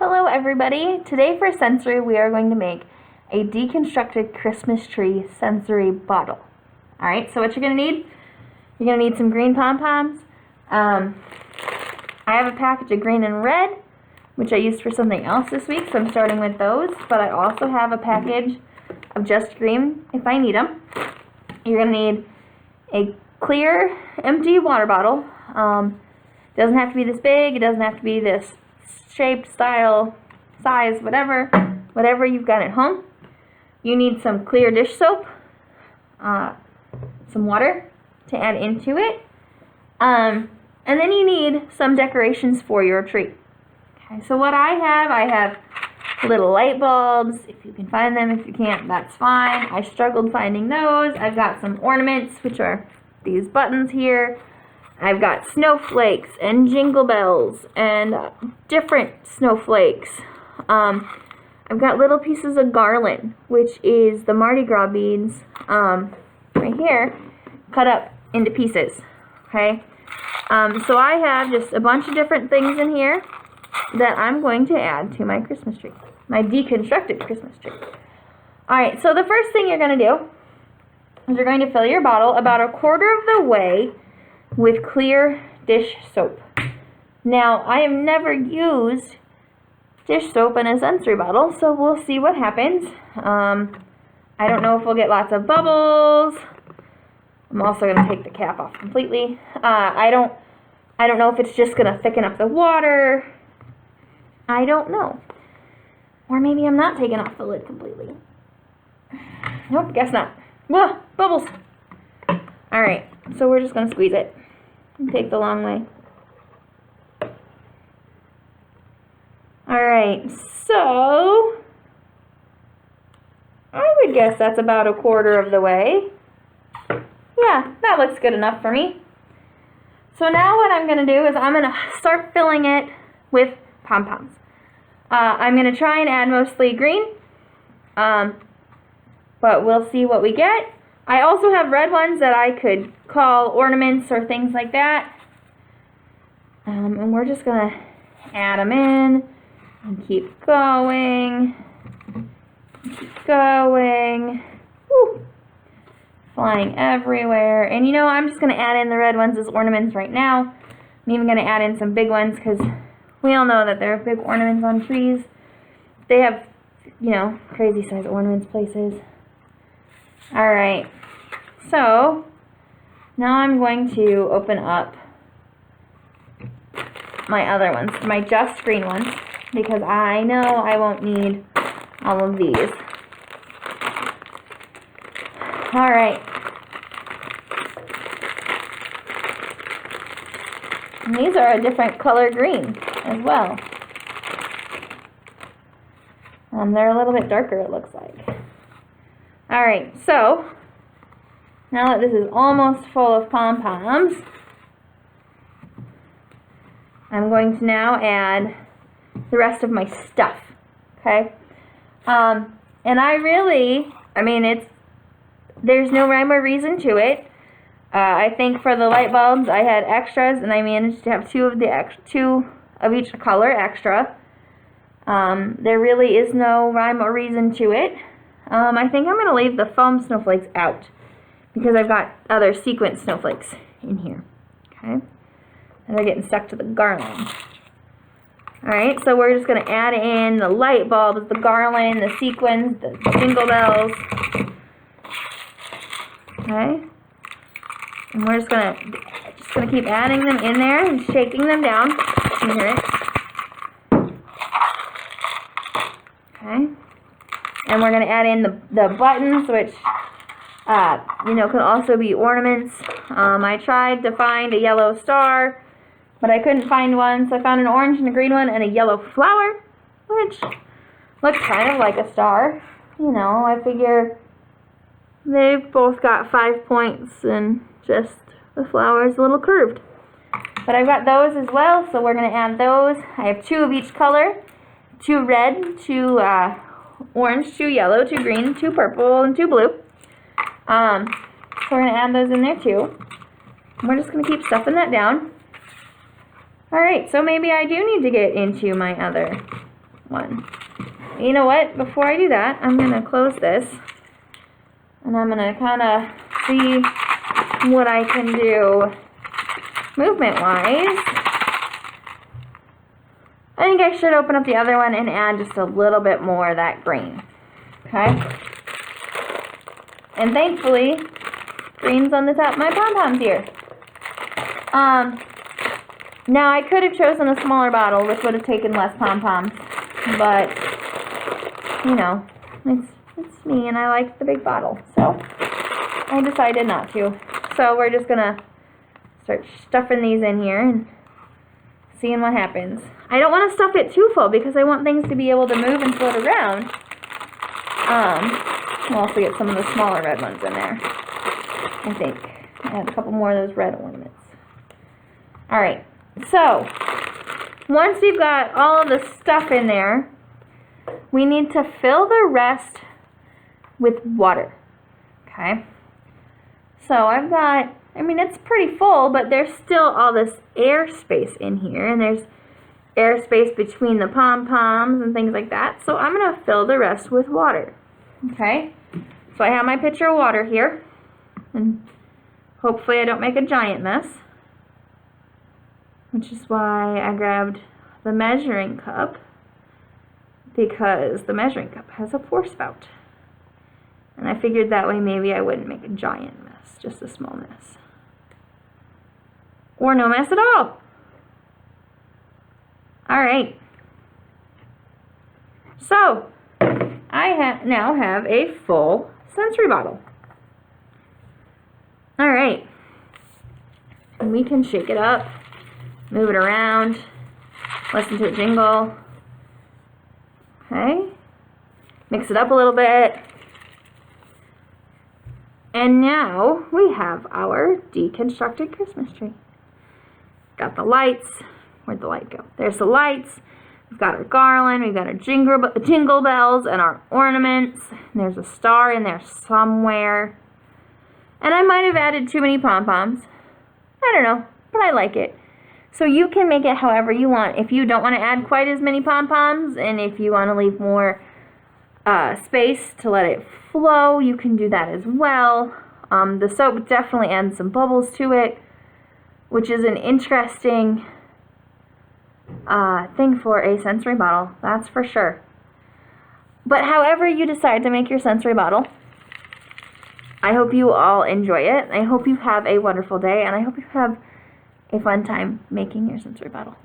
Hello everybody! Today for sensory we are going to make a deconstructed Christmas tree sensory bottle. Alright, so what you're going to need? You're going to need some green pom-poms. I have a package of green and red, which I used for something else this week, so I'm starting with those. But I also have a package of just green if I need them. You're going to need a clear, empty water bottle. It doesn't have to be this big, it doesn't have to be this shape, style, size, whatever you've got at home. You need some clear dish soap, some water to add into it, and then you need some decorations for your tree. Okay, so what I have little light bulbs. If you can find them, if you can't, that's fine. I struggled finding those. I've got some ornaments, which are these buttons here. I've got snowflakes and jingle bells and different snowflakes. I've got little pieces of garland, which is the Mardi Gras beads, right here, cut up into pieces. Okay, so I have just a bunch of different things in here that I'm going to add to my Christmas tree, my deconstructed Christmas tree. Alright, so the first thing you're going to do is you're going to fill your bottle about a quarter of the way with clear dish soap. Now, I have never used dish soap in a sensory bottle, so we'll see what happens. I don't know if we'll get lots of bubbles. I'm also going to take the cap off completely. I don't know if it's just going to thicken up the water. I don't know. Or maybe I'm not taking off the lid completely. Nope, guess not. Whoa, bubbles. Alright, so we're just going to squeeze it. Take the long way. Alright, so I would guess that's about a quarter of the way. Yeah, that looks good enough for me. So now what I'm going to do is I'm going to start filling it with pom-poms. I'm going to try and add mostly green, but we'll see what we get. I also have red ones that I could call ornaments or things like that. And we're just going to add them in and keep going. Keep going. Woo. Flying everywhere. And you know, I'm just going to add in the red ones as ornaments right now. I'm even going to add in some big ones because we all know that there are big ornaments on trees. They have, you know, crazy size ornaments places. Alright, so now I'm going to open up my other ones, my just green ones, because I know I won't need all of these. Alright. And these are a different color green as well. They're a little bit darker, it looks like. Alright, so now that this is almost full of pom-poms, I'm going to now add the rest of my stuff, okay? And there's no rhyme or reason to it. I think for the light bulbs I had extras, and I managed to have two of each color extra. There really is no rhyme or reason to it. I think I'm going to leave the foam snowflakes out because I've got other sequin snowflakes in here. Okay? And they're getting stuck to the garland. Alright, so we're just going to add in the light bulbs, the garland, the sequins, the jingle bells. Okay? And we're just going to keep adding them in there and shaking them down. You can hear it. Okay? And we're going to add in the buttons, which, you know, could also be ornaments. I tried to find a yellow star, but I couldn't find one, so I found an orange and a green one and a yellow flower, which looks kind of like a star. You know, I figure they've both got 5 points and just the flower is a little curved. But I've got those as well, so we're going to add those. I have 2 of each color, 2 red, 2 orange, 2 yellow, 2 green, 2 purple, and 2 blue. So we're going to add those in there too. And we're just going to keep stuffing that down. Alright, so maybe I do need to get into my other one. You know what? Before I do that, I'm going to close this. And I'm going to kind of see what I can do movement-wise. I think I should open up the other one and add just a little bit more of that green. Okay? And thankfully, green's on the top of my pom-poms here. Now I could have chosen a smaller bottle, which would have taken less pom-poms. But, you know, it's me and I like the big bottle. So, I decided not to. So we're just going to start stuffing these in here and seeing what happens. I don't want to stuff it too full because I want things to be able to move and float around. We'll also get some of the smaller red ones in there, I think. Add a couple more of those red ornaments. Alright, so once we've got all of the stuff in there, we need to fill the rest with water. Okay? So I've got, I mean, it's pretty full, but there's still all this air space in here, and there's air space between the pom-poms and things like that. So I'm going to fill the rest with water. Okay? So I have my pitcher of water here, and hopefully I don't make a giant mess, which is why I grabbed the measuring cup, because the measuring cup has a pour spout. And I figured that way maybe I wouldn't make a giant mess, just a small mess. Or no mess at all. Alright. So, I now have a full sensory bottle. Alright. And we can shake it up, move it around, listen to it jingle. Okay. Mix it up a little bit. And now we have our deconstructed Christmas tree. Got the lights. Where'd the light go? There's the lights. We've got our garland. We've got our jingle bells and our ornaments. And there's a star in there somewhere. And I might have added too many pom-poms. I don't know, but I like it. So you can make it however you want. If you don't want to add quite as many pom-poms, and if you want to leave more space to let it flow, you can do that as well. The soap definitely adds some bubbles to it, which is an interesting thing for a sensory bottle, that's for sure. But however you decide to make your sensory bottle, I hope you all enjoy it. I hope you have a wonderful day, and I hope you have a fun time making your sensory bottle.